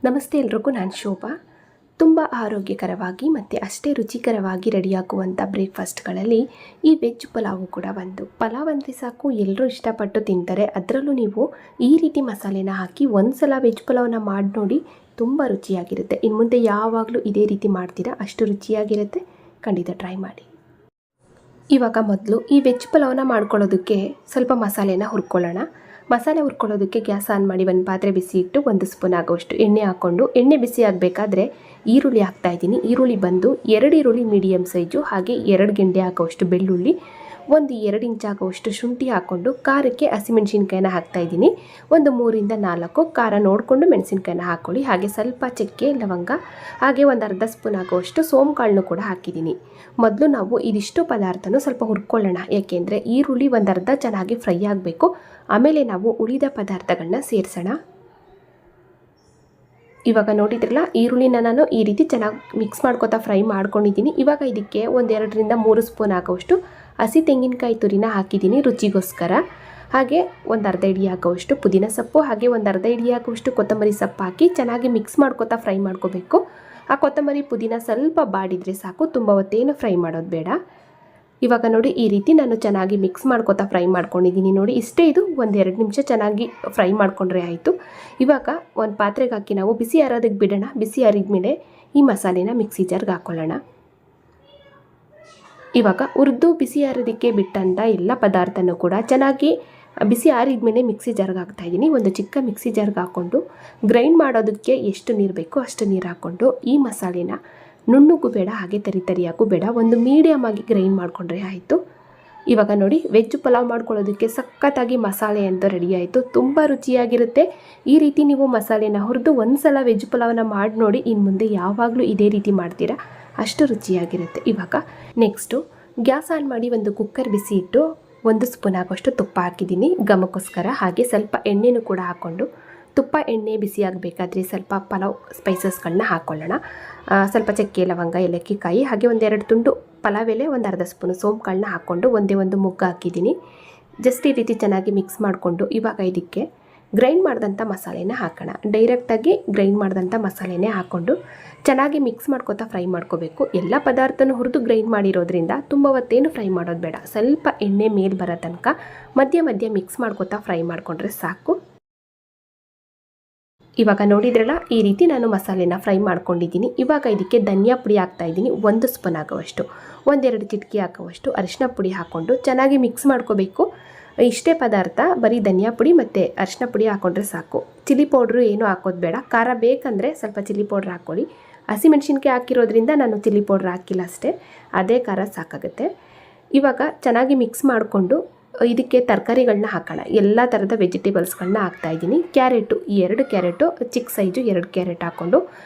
ನಮಸ್ತೆ ಎಲ್ರಿಗೂ, ನಾನು ಶೋಭಾ. ತುಂಬ ಆರೋಗ್ಯಕರವಾಗಿ ಮತ್ತು ಅಷ್ಟೇ ರುಚಿಕರವಾಗಿ ರೆಡಿಯಾಗುವಂಥ ಬ್ರೇಕ್ಫಾಸ್ಟ್ಗಳಲ್ಲಿ ಈ ವೆಜ್ ಪಲಾವು ಕೂಡ ಒಂದು. ಪಲಾವ್ ಅಂದರೆ ಸಾಕು, ಎಲ್ಲರೂ ಇಷ್ಟಪಟ್ಟು ತಿಂತಾರೆ. ಅದರಲ್ಲೂ ನೀವು ಈ ರೀತಿ ಮಸಾಲೆನ ಹಾಕಿ ಒಂದು ಸಲ ವೆಜ್ ಪಲಾವ್ನ ಮಾಡಿ ನೋಡಿ, ತುಂಬ ರುಚಿಯಾಗಿರುತ್ತೆ. ಇನ್ನು ಮುಂದೆ ಯಾವಾಗಲೂ ಇದೇ ರೀತಿ ಮಾಡ್ತೀರಾ, ಅಷ್ಟು ರುಚಿಯಾಗಿರುತ್ತೆ. ಖಂಡಿತ ಟ್ರೈ ಮಾಡಿ. ಇವಾಗ ಮೊದಲು ಈ ವೆಜ್ ಪಲಾವ್ನ ಮಾಡ್ಕೊಳ್ಳೋದಕ್ಕೆ ಸ್ವಲ್ಪ ಮಸಾಲೆನ ಹುರ್ಕೊಳ್ಳೋಣ. ಮಸಾಲೆ ಹುರ್ಕೊಳ್ಳೋದಕ್ಕೆ ಗ್ಯಾಸ್ ಆನ್ ಮಾಡಿ ಒಂದು ಪಾತ್ರೆ ಬಿಸಿ ಇಟ್ಟು 1 ಸ್ಪೂನ್ ಆಗೋಷ್ಟು ಎಣ್ಣೆ ಹಾಕ್ಕೊಂಡು, ಎಣ್ಣೆ ಬಿಸಿ ಆಗಬೇಕಾದ್ರೆ ಈರುಳ್ಳಿ ಹಾಕ್ತಾಯಿದ್ದೀನಿ. ಈರುಳ್ಳಿ ಬಂದು 2 ಈರುಳ್ಳಿ ಮೀಡಿಯಮ್ ಸೈಜು, ಹಾಗೆ 2 ಗೆಂಡೆ ಆಗೋಷ್ಟು ಬೆಳ್ಳುಳ್ಳಿ, 1-2 ಇಂಚ್ ಆಗೋಷ್ಟು ಶುಂಠಿ ಹಾಕ್ಕೊಂಡು, ಖಾರಕ್ಕೆ ಹಸಿಮೆಣಸಿನ್ಕಾಯಿನ ಹಾಕ್ತಾಯಿದ್ದೀನಿ. 3 ಇಂದ 4 ಖಾರ ನೋಡಿಕೊಂಡು ಮೆಣಸಿನ್ಕಾಯಿನ ಹಾಕ್ಕೊಳ್ಳಿ. ಹಾಗೆ ಸ್ವಲ್ಪ ಚಕ್ಕೆ, ಲವಂಗ, ಹಾಗೆ 1/2 ಸ್ಪೂನ್ ಆಗೋಷ್ಟು ಸೋಂಕಾಳನ್ನು ಕೂಡ ಹಾಕಿದ್ದೀನಿ. ಮೊದಲು ನಾವು ಇದಿಷ್ಟು ಪದಾರ್ಥನೂ ಸ್ವಲ್ಪ ಹುರ್ಕೊಳ್ಳೋಣ, ಏಕೆಂದರೆ ಈರುಳ್ಳಿ 1/2 ಚೆನ್ನಾಗಿ ಫ್ರೈ ಆಗಬೇಕು. ಆಮೇಲೆ ನಾವು ಉಳಿದ ಪದಾರ್ಥಗಳನ್ನ ಸೇರಿಸೋಣ. ಇವಾಗ ನೋಡಿದ್ರಲ್ಲ, ಈರುಳ್ಳಿನ ನಾನು ಈ ರೀತಿ ಚೆನ್ನಾಗಿ ಮಿಕ್ಸ್ ಮಾಡ್ಕೊತಾ ಫ್ರೈ ಮಾಡ್ಕೊಂಡಿದ್ದೀನಿ. ಇವಾಗ ಇದಕ್ಕೆ 1-2ರಿಂದ 3 ಸ್ಪೂನ್ ಆಗೋಷ್ಟು ಹಸಿ ತೆಂಗಿನಕಾಯಿ ತುರಿನ ಹಾಕಿದ್ದೀನಿ ರುಚಿಗೋಸ್ಕರ. ಹಾಗೆ 1/2 ಹಿಡಿ ಆಗೋಷ್ಟು ಪುದೀನ ಸೊಪ್ಪು, ಹಾಗೆ 1/2 ಹಿಡಿ ಆಗೋಷ್ಟು ಕೊತ್ತಂಬರಿ ಸೊಪ್ಪು ಹಾಕಿ ಚೆನ್ನಾಗಿ ಮಿಕ್ಸ್ ಮಾಡ್ಕೊತಾ ಫ್ರೈ ಮಾಡ್ಕೋಬೇಕು. ಆ ಕೊತ್ತಂಬರಿ ಪುದೀನ ಸ್ವಲ್ಪ ಬಾಡಿದರೆ ಸಾಕು, ತುಂಬ ಹೊತ್ತೇನು ಫ್ರೈ ಮಾಡೋದು ಬೇಡ. ಇವಾಗ ನೋಡಿ, ಈ ರೀತಿ ನಾನು ಚೆನ್ನಾಗಿ ಮಿಕ್ಸ್ ಮಾಡ್ಕೊತಾ ಫ್ರೈ ಮಾಡ್ಕೊಂಡಿದ್ದೀನಿ. ನೋಡಿ, ಇಷ್ಟೇ. ಇದು 1-2 ನಿಮಿಷ ಚೆನ್ನಾಗಿ ಫ್ರೈ ಮಾಡ್ಕೊಂಡ್ರೆ ಆಯಿತು. ಇವಾಗ ಒಂದು ಪಾತ್ರೆಗೆ ಹಾಕಿ ನಾವು ಬಿಸಿ ಆರೋದಕ್ಕೆ ಬಿಡೋಣ. ಬಿಸಿ ಆರಿದ ಈ ಮಸಾಲೆನ ಮಿಕ್ಸಿ ಜಾರ್ಗೆ ಹಾಕ್ಕೊಳ್ಳೋಣ. ಇವಾಗ ಹುರಿದು ಬಿಸಿ ಆರೋದಕ್ಕೆ ಬಿಟ್ಟಂಥ ಎಲ್ಲ ಪದಾರ್ಥನೂ ಕೂಡ ಚೆನ್ನಾಗಿ ಬಿಸಿ ಆರಿದ ಮಿಕ್ಸಿ ಜಾರ್ಗೆ ಹಾಕ್ತಾಯಿದ್ದೀನಿ. ಒಂದು ಚಿಕ್ಕ ಮಿಕ್ಸಿ ಜಾರ್ಗೆ ಹಾಕ್ಕೊಂಡು, ಗ್ರೈಂಡ್ ಮಾಡೋದಕ್ಕೆ ಎಷ್ಟು ನೀರು ಬೇಕೋ ಅಷ್ಟು ನೀರು ಹಾಕ್ಕೊಂಡು, ಈ ಮಸಾಲೆನ ನುಣ್ಣಗೂ ಬೇಡ, ಹಾಗೆ ತರಿಯಾಗೂ ಬೇಡ, ಒಂದು ಮೀಡಿಯಮ್ ಆಗಿ ಗ್ರೈಂಡ್ ಮಾಡಿಕೊಂಡ್ರೆ ಆಯಿತು. ಇವಾಗ ನೋಡಿ, ವೆಜ್ ಪಲಾವ್ ಮಾಡ್ಕೊಳ್ಳೋದಕ್ಕೆ ಸಖತ್ತಾಗಿ ಮಸಾಲೆ ಅಂತ ರೆಡಿ ಆಯಿತು. ತುಂಬ ರುಚಿಯಾಗಿರುತ್ತೆ. ಈ ರೀತಿ ನೀವು ಮಸಾಲೆನ ಹುರಿದು ಒಂದು ಸಲ ವೆಜ್ ಪಲಾವ್ನ ಮಾಡಿ ನೋಡಿ, ಇನ್ನು ಮುಂದೆ ಯಾವಾಗಲೂ ಇದೇ ರೀತಿ ಮಾಡ್ತೀರಾ, ಅಷ್ಟು ರುಚಿಯಾಗಿರುತ್ತೆ. ಇವಾಗ ನೆಕ್ಸ್ಟು ಗ್ಯಾಸ್ ಆನ್ ಮಾಡಿ ಒಂದು ಕುಕ್ಕರ್ ಬಿಸಿ ಇಟ್ಟು 1 ಸ್ಪೂನ್ ಆಗೋಷ್ಟು ತುಪ್ಪ ಹಾಕಿದ್ದೀನಿ ಘಮಕ್ಕೋಸ್ಕರ. ಹಾಗೆ ಸ್ವಲ್ಪ ಎಣ್ಣೆನೂ ಕೂಡ ಹಾಕ್ಕೊಂಡು, ತುಪ್ಪ ಎಣ್ಣೆ ಬಿಸಿ ಆಗಬೇಕಾದ್ರೆ ಸ್ವಲ್ಪ ಪಲಾವ್ ಸ್ಪೈಸಸ್ಗಳನ್ನ ಹಾಕ್ಕೊಳ್ಳೋಣ. ಸ್ವಲ್ಪ ಚಕ್ಕೆ, ಲವಂಗ, ಏಲಕ್ಕಿ ಕಾಯಿ, ಹಾಗೆ 1-2 ತುಂಡು ಪಲಾವ್ ಎಲೆ, 1/2 ಸ್ಪೂನು ಸೋಂಕಾಳನ್ನ ಹಾಕ್ಕೊಂಡು ಒಂದು ಮುಗ್ಗು ಹಾಕಿದ್ದೀನಿ. ಜಸ್ಟ್ ಈ ರೀತಿ ಚೆನ್ನಾಗಿ ಮಿಕ್ಸ್ ಮಾಡಿಕೊಂಡು, ಇವಾಗ ಇದಕ್ಕೆ ಗ್ರೈಂಡ್ ಮಾಡಿದಂಥ ಮಸಾಲೆನ ಹಾಕೋಣ. ಡೈರೆಕ್ಟಾಗಿ ಗ್ರೈಂಡ್ ಮಾಡಿದಂಥ ಮಸಾಲೆನೇ ಹಾಕ್ಕೊಂಡು ಚೆನ್ನಾಗಿ ಮಿಕ್ಸ್ ಮಾಡ್ಕೊತಾ ಫ್ರೈ ಮಾಡ್ಕೋಬೇಕು. ಎಲ್ಲ ಪದಾರ್ಥನೂ ಹುರಿದು ಗ್ರೈಂಡ್ ಮಾಡಿರೋದ್ರಿಂದ ತುಂಬ ಹೊತ್ತೇನು ಫ್ರೈ ಮಾಡೋದು ಬೇಡ. ಸ್ವಲ್ಪ ಎಣ್ಣೆ ಮೇಲೆ ಬರೋ ತನಕ ಮಧ್ಯ ಮಿಕ್ಸ್ ಮಾಡ್ಕೊತಾ ಫ್ರೈ ಮಾಡಿಕೊಂಡ್ರೆ ಸಾಕು. ಇವಾಗ ನೋಡಿದ್ರಲ್ಲ, ಈ ರೀತಿ ನಾನು ಮಸಾಲೆನ ಫ್ರೈ ಮಾಡ್ಕೊಂಡಿದ್ದೀನಿ. ಇವಾಗ ಇದಕ್ಕೆ ಧನಿಯಾ ಪುಡಿ ಹಾಕ್ತಾಯಿದ್ದೀನಿ 1 ಸ್ಪೂನ್ ಆಗುವಷ್ಟು, 1-2 ಚಿಟಿಕೆ ಹಾಕುವಷ್ಟು ಅರಿಶಿನ ಪುಡಿ ಹಾಕ್ಕೊಂಡು ಚೆನ್ನಾಗಿ ಮಿಕ್ಸ್ ಮಾಡ್ಕೋಬೇಕು. ಇಷ್ಟೇ ಪದಾರ್ಥ, ಬರೀ ಧನಿಯಾ ಪುಡಿ ಮತ್ತು ಅರಿಶಿನ ಪುಡಿ ಹಾಕ್ಕೊಂಡ್ರೆ ಸಾಕು. ಚಿಲ್ಲಿ ಪೌಡ್ರು ಏನೂ ಹಾಕೋದು ಬೇಡ. ಖಾರ ಬೇಕಂದರೆ ಸ್ವಲ್ಪ ಚಿಲ್ಲಿ ಪೌಡ್ರ್ ಹಾಕ್ಕೊಳ್ಳಿ. ಹಸಿಮೆಣ್ಸಿನ್ಕಾಯಿ ಹಾಕಿರೋದ್ರಿಂದ ನಾನು ಚಿಲ್ಲಿ ಪೌಡ್ರ್ ಹಾಕಿಲ್ಲ ಅಷ್ಟೇ, ಅದೇ ಖಾರ ಸಾಕಾಗುತ್ತೆ. ಇವಾಗ ಚೆನ್ನಾಗಿ ಮಿಕ್ಸ್ ಮಾಡಿಕೊಂಡು ಇದಕ್ಕೆ ತರಕಾರಿಗಳನ್ನ ಹಾಕೋಣ. ಎಲ್ಲ ಥರದ ವೆಜಿಟೇಬಲ್ಸ್ಗಳನ್ನ ಹಾಕ್ತಾಯಿದ್ದೀನಿ. ಕ್ಯಾರೆಟು 2 ಕ್ಯಾರೆಟು, ಚಿಕ್ಕ ಸೈಜು 2 ಕ್ಯಾರೆಟ್ ಹಾಕ್ಕೊಂಡು,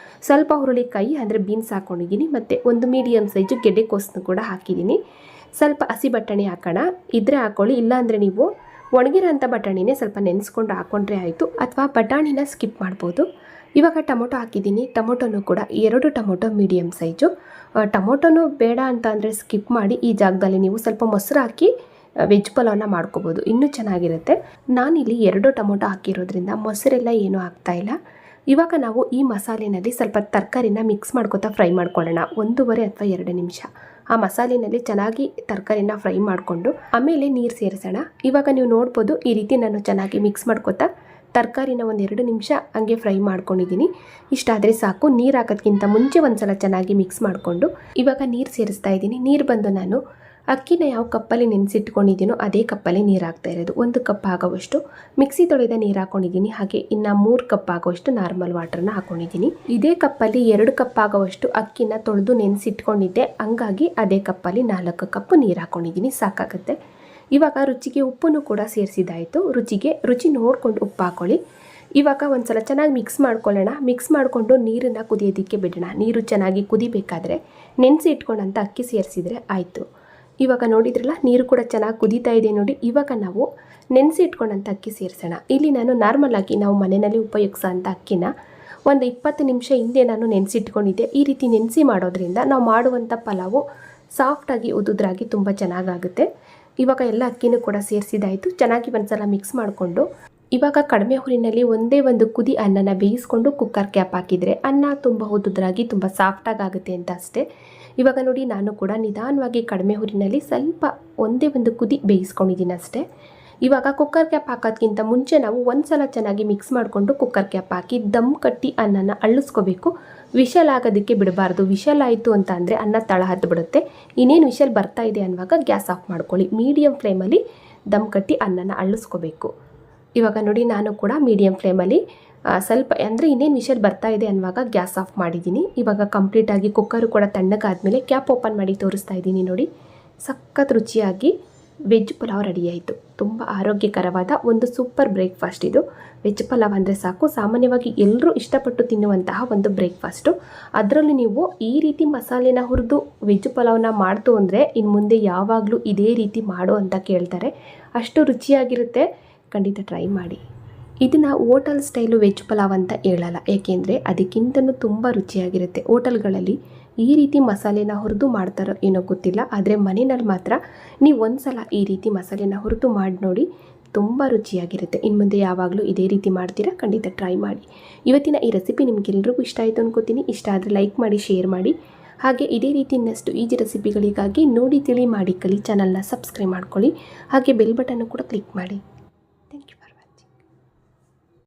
ಸ್ವಲ್ಪ ಹುರುಳಿಕಾಯಿ ಅಂದರೆ ಬೀನ್ಸ್ ಹಾಕ್ಕೊಂಡಿದ್ದೀನಿ, ಮತ್ತು ಒಂದು ಮೀಡಿಯಮ್ ಸೈಜು ಗೆಡ್ಡೆಕೋಸನ್ನು ಕೂಡ ಹಾಕಿದ್ದೀನಿ. ಸ್ವಲ್ಪ ಹಸಿ ಬಟಾಣಿ ಹಾಕೋಣ, ಇದ್ರೆ ಹಾಕ್ಕೊಳ್ಳಿ, ಇಲ್ಲಾಂದರೆ ನೀವು ಒಣಗಿರೋಂಥ ಬಟಾಣಿನೇ ಸ್ವಲ್ಪ ನೆನೆಸ್ಕೊಂಡು ಹಾಕ್ಕೊಂಡ್ರೆ ಆಯಿತು, ಅಥವಾ ಬಟಾಣಿನ ಸ್ಕಿಪ್ ಮಾಡ್ಬೋದು. ಇವಾಗ ಟೊಮೊಟೊ ಹಾಕಿದ್ದೀನಿ. ಟೊಮೊಟೊನೂ ಕೂಡ 2 ಟೊಮೊಟೊ ಮೀಡಿಯಮ್ ಸೈಜು. ಟೊಮೊಟೊನೂ ಬೇಡ ಅಂತ ಅಂದರೆ ಸ್ಕಿಪ್ ಮಾಡಿ. ಈ ಜಾಗದಲ್ಲಿ ನೀವು ಸ್ವಲ್ಪ ಮೊಸರು ಹಾಕಿ ವೆಜ್ ಪಲಾವ್ನ ಮಾಡ್ಕೋಬೋದು, ಇನ್ನೂ ಚೆನ್ನಾಗಿರುತ್ತೆ. ನಾನಿಲ್ಲಿ 2 ಟೊಮೊಟೊ ಹಾಕಿರೋದ್ರಿಂದ ಮೊಸರೆಲ್ಲ ಏನೂ ಹಾಕ್ತಾಯಿಲ್ಲ. ಇವಾಗ ನಾವು ಈ ಮಸಾಲೆನಲ್ಲಿ ಸ್ವಲ್ಪ ತರಕಾರಿನ ಮಿಕ್ಸ್ ಮಾಡ್ಕೊತಾ ಫ್ರೈ ಮಾಡ್ಕೊಳ್ಳೋಣ. 1.5 ಅಥವಾ 2 ನಿಮಿಷ ಆ ಮಸಾಲೆನಲ್ಲಿ ಚೆನ್ನಾಗಿ ತರಕಾರಿನ ಫ್ರೈ ಮಾಡಿಕೊಂಡು ಆಮೇಲೆ ನೀರು ಸೇರಿಸೋಣ. ಇವಾಗ ನೀವು ನೋಡ್ಬೋದು, ಈ ರೀತಿ ನಾನು ಚೆನ್ನಾಗಿ ಮಿಕ್ಸ್ ಮಾಡ್ಕೊತಾ ತರಕಾರಿನ 1-2 ನಿಮಿಷ ಹಂಗೆ ಫ್ರೈ ಮಾಡ್ಕೊಂಡಿದ್ದೀನಿ. ಇಷ್ಟಾದರೆ ಸಾಕು. ನೀರು ಹಾಕೋದಕ್ಕಿಂತ ಮುಂಚೆ ಒಂದು ಸಲ ಚೆನ್ನಾಗಿ ಮಿಕ್ಸ್ ಮಾಡಿಕೊಂಡು ಇವಾಗ ನೀರು ಸೇರಿಸ್ತಾ ಇದ್ದೀನಿ. ನೀರು ಬಂದು ನಾನು ಅಕ್ಕಿನ ಯಾವ ಕಪ್ಪಲ್ಲಿ ನೆನೆಸಿಟ್ಕೊಂಡಿದ್ದೀನೋ ಅದೇ ಕಪ್ಪಲ್ಲಿ ನೀರು ಹಾಕ್ತಾ ಇರೋದು. 1 ಕಪ್ ಆಗೋವಷ್ಟು ಮಿಕ್ಸಿ ತೊಳೆದ ನೀರು ಹಾಕ್ಕೊಂಡಿದ್ದೀನಿ. ಹಾಗೆ ಇನ್ನು 3 ಕಪ್ ಆಗೋವಷ್ಟು ನಾರ್ಮಲ್ ವಾಟರ್ನ ಹಾಕ್ಕೊಂಡಿದ್ದೀನಿ. ಇದೇ ಕಪ್ಪಲ್ಲಿ 2 ಕಪ್ ಆಗೋವಷ್ಟು ಅಕ್ಕಿನ ತೊಳೆದು ನೆನೆಸಿಟ್ಕೊಂಡಿದ್ದೆ, ಹಂಗಾಗಿ ಅದೇ ಕಪ್ಪಲ್ಲಿ 4 ಕಪ್ ನೀರು ಹಾಕ್ಕೊಂಡಿದ್ದೀನಿ, ಸಾಕಾಗುತ್ತೆ. ಇವಾಗ ರುಚಿಗೆ ಉಪ್ಪನ್ನು ಕೂಡ ಸೇರಿಸಿದಾಯಿತು. ರುಚಿ ನೋಡಿಕೊಂಡು ಉಪ್ಪು ಹಾಕ್ಕೊಳ್ಳಿ. ಇವಾಗ ಒಂದು ಸಲ ಚೆನ್ನಾಗಿ ಮಿಕ್ಸ್ ಮಾಡ್ಕೊಳ್ಳೋಣ. ಮಿಕ್ಸ್ ಮಾಡಿಕೊಂಡು ನೀರನ್ನು ಕುದಿಯೋದಕ್ಕೆ ಬಿಡೋಣ. ನೀರು ಚೆನ್ನಾಗಿ ಕುದಿಬೇಕಾದ್ರೆ ನೆನೆಸಿ ಇಟ್ಕೊಂಡಂಥ ಅಕ್ಕಿ ಸೇರಿಸಿದರೆ ಆಯಿತು. ಇವಾಗ ನೋಡಿದ್ರಲ್ಲ, ನೀರು ಕೂಡ ಚೆನ್ನಾಗಿ ಕುದೀತಾ ಇದೆ ನೋಡಿ. ಇವಾಗ ನಾವು ನೆನೆಸಿ ಇಟ್ಕೊಂಡಂಥ ಅಕ್ಕಿ ಸೇರಿಸೋಣ. ಇಲ್ಲಿ ನಾನು ನಾರ್ಮಲ್ ಆಗಿ ನಾವು ಮನೆಯಲ್ಲಿ ಉಪಯೋಗಿಸೋ ಅಂಥ ಅಕ್ಕಿನ ಒಂದು 20 ನಿಮಿಷ ಹಿಂದೆ ನಾನು ನೆನೆಸಿಟ್ಕೊಂಡಿದ್ದೆ. ಈ ರೀತಿ ನೆನೆಸಿ ಮಾಡೋದ್ರಿಂದ ನಾವು ಮಾಡುವಂಥ ಪಲಾವು ಸಾಫ್ಟಾಗಿ ಉದುದ್ರಾಗಿ ತುಂಬ ಚೆನ್ನಾಗಾಗುತ್ತೆ. ಇವಾಗ ಎಲ್ಲ ಅಕ್ಕಿನೂ ಕೂಡ ಸೇರಿಸಿದಾಯಿತು. ಚೆನ್ನಾಗಿ ಒಂದು ಸಲ ಮಿಕ್ಸ್ ಮಾಡಿಕೊಂಡು ಇವಾಗ ಕಡಿಮೆ ಹುರಿನಲ್ಲಿ ಒಂದೇ ಒಂದು ಕುದಿ ಅನ್ನನ ಬೇಯಿಸ್ಕೊಂಡು ಕುಕ್ಕರ್ ಕ್ಯಾಪ್ ಹಾಕಿದರೆ ಅನ್ನ ತುಂಬ ಉದ್ದುದ್ರಾಗಿ ತುಂಬ ಸಾಫ್ಟಾಗಿ ಆಗುತ್ತೆ ಅಂತ ಅಷ್ಟೇ. ಇವಾಗ ನೋಡಿ ನಾನು ಕೂಡ ನಿಧಾನವಾಗಿ ಕಡಿಮೆ ಹುರಿನಲ್ಲಿ ಸ್ವಲ್ಪ ಒಂದೇ ಒಂದು ಕುದಿ ಬೇಯಿಸ್ಕೊಂಡಿದ್ದೀನಿ ಅಷ್ಟೇ. ಇವಾಗ ಕುಕ್ಕರ್ ಕ್ಯಾಪ್ ಹಾಕೋದ್ಕಿಂತ ಮುಂಚೆ ನಾವು ಒಂದು ಸಲ ಚೆನ್ನಾಗಿ ಮಿಕ್ಸ್ ಮಾಡಿಕೊಂಡು ಕುಕ್ಕರ್ ಕ್ಯಾಪ್ ಹಾಕಿ ದಮ್ ಕಟ್ಟಿ ಅನ್ನನ ಅಳ್ಳಿಸ್ಕೋಬೇಕು. ವಿಷಲ್ ಆಗೋದಕ್ಕೆ ಬಿಡಬಾರ್ದು. ವಿಷಲ್ ಆಯಿತು ಅಂತ ಅಂದರೆ ಅನ್ನ ತಳ ಹತ್ತು ಬಿಡುತ್ತೆ. ಇನ್ನೇನು ವಿಷಲ್ ಬರ್ತಾ ಇದೆ ಅನ್ನುವಾಗ ಗ್ಯಾಸ್ ಆಫ್ ಮಾಡ್ಕೊಳ್ಳಿ. ಮೀಡಿಯಮ್ ಫ್ಲೇಮಲ್ಲಿ ದಮ್ ಕಟ್ಟಿ ಅನ್ನನ ಅಳ್ಳಿಸ್ಕೋಬೇಕು. ಇವಾಗ ನೋಡಿ ನಾನು ಕೂಡ ಮೀಡಿಯಮ್ ಫ್ಲೇಮಲ್ಲಿ ಸ್ವಲ್ಪ ಅಂದರೆ ಇನ್ನೇನು ವಿಷಲ್ ಬರ್ತಾ ಇದೆ ಅನ್ನುವಾಗ ಗ್ಯಾಸ್ ಆಫ್ ಮಾಡಿದ್ದೀನಿ. ಇವಾಗ ಕಂಪ್ಲೀಟಾಗಿ ಕುಕ್ಕರು ಕೂಡ ತಣ್ಣಗಾದ್ಮೇಲೆ ಕ್ಯಾಪ್ ಓಪನ್ ಮಾಡಿ ತೋರಿಸ್ತಾ ಇದ್ದೀನಿ ನೋಡಿ. ಸಖತ್ ರುಚಿಯಾಗಿ ವೆಜ್ ಪಲಾವ್ ರೆಡಿ ಆಯಿತು. ತುಂಬ ಆರೋಗ್ಯಕರವಾದ ಒಂದು ಸೂಪರ್ ಬ್ರೇಕ್ಫಾಸ್ಟ್ ಇದು. ವೆಜ್ ಪಲಾವ್ ಅಂದರೆ ಸಾಕು, ಸಾಮಾನ್ಯವಾಗಿ ಎಲ್ಲರೂ ಇಷ್ಟಪಟ್ಟು ತಿನ್ನುವಂತಹ ಒಂದು ಬ್ರೇಕ್ಫಾಸ್ಟು. ಅದರಲ್ಲಿ ನೀವು ಈ ರೀತಿ ಮಸಾಲೆನ ಹುರಿದು ವೆಜ್ ಪಲಾವ್ನ ಮಾಡ್ತು ಅಂದರೆ ಇನ್ನು ಮುಂದೆ ಯಾವಾಗಲೂ ಇದೇ ರೀತಿ ಮಾಡು ಅಂತ ಕೇಳ್ತಾರೆ. ಅಷ್ಟು ರುಚಿಯಾಗಿರುತ್ತೆ. ಖಂಡಿತ ಟ್ರೈ ಮಾಡಿ. ಇದನ್ನು ಹೋಟೆಲ್ ಸ್ಟೈಲು ವೆಜ್ ಪಲಾವ್ ಅಂತ ಹೇಳಲ್ಲ, ಏಕೆಂದರೆ ಅದಕ್ಕಿಂತಲೂ ತುಂಬ ರುಚಿಯಾಗಿರುತ್ತೆ. ಹೋಟೆಲ್ಗಳಲ್ಲಿ ಈ ರೀತಿ ಮಸಾಲೆನ ಹುರಿದು ಮಾಡ್ತಾರೋ ಏನೋ ಗೊತ್ತಿಲ್ಲ, ಆದರೆ ಮನೆಯಲ್ಲಿ ಮಾತ್ರ ನೀವು ಒಂದು ಸಲ ಈ ರೀತಿ ಮಸಾಲೆನ ಹುರಿದು ಮಾಡಿ ನೋಡಿ, ತುಂಬ ರುಚಿಯಾಗಿರುತ್ತೆ. ಇನ್ನು ಮುಂದೆ ಯಾವಾಗಲೂ ಇದೇ ರೀತಿ ಮಾಡ್ತೀರಾ, ಖಂಡಿತ ಟ್ರೈ ಮಾಡಿ. ಇವತ್ತಿನ ಈ ರೆಸಿಪಿ ನಿಮಗೆಲ್ಲರಿಗೂ ಇಷ್ಟ ಆಯಿತು ಅನ್ಕೋತೀನಿ. ಇಷ್ಟ ಆದರೆ ಲೈಕ್ ಮಾಡಿ, ಶೇರ್ ಮಾಡಿ. ಹಾಗೆ ಇದೇ ರೀತಿ ಇನ್ನಷ್ಟು ಈಜಿ ರೆಸಿಪಿಗಳಿಗಾಗಿ ನೋಡಿ ತಿಳಿ ಮಾಡಿ ಕಲಿ ಚಾನಲ್ನ ಸಬ್ಸ್ಕ್ರೈಬ್ ಮಾಡ್ಕೊಳ್ಳಿ. ಹಾಗೆ ಬೆಲ್ ಬಟನ್ನು ಕೂಡ ಕ್ಲಿಕ್ ಮಾಡಿ.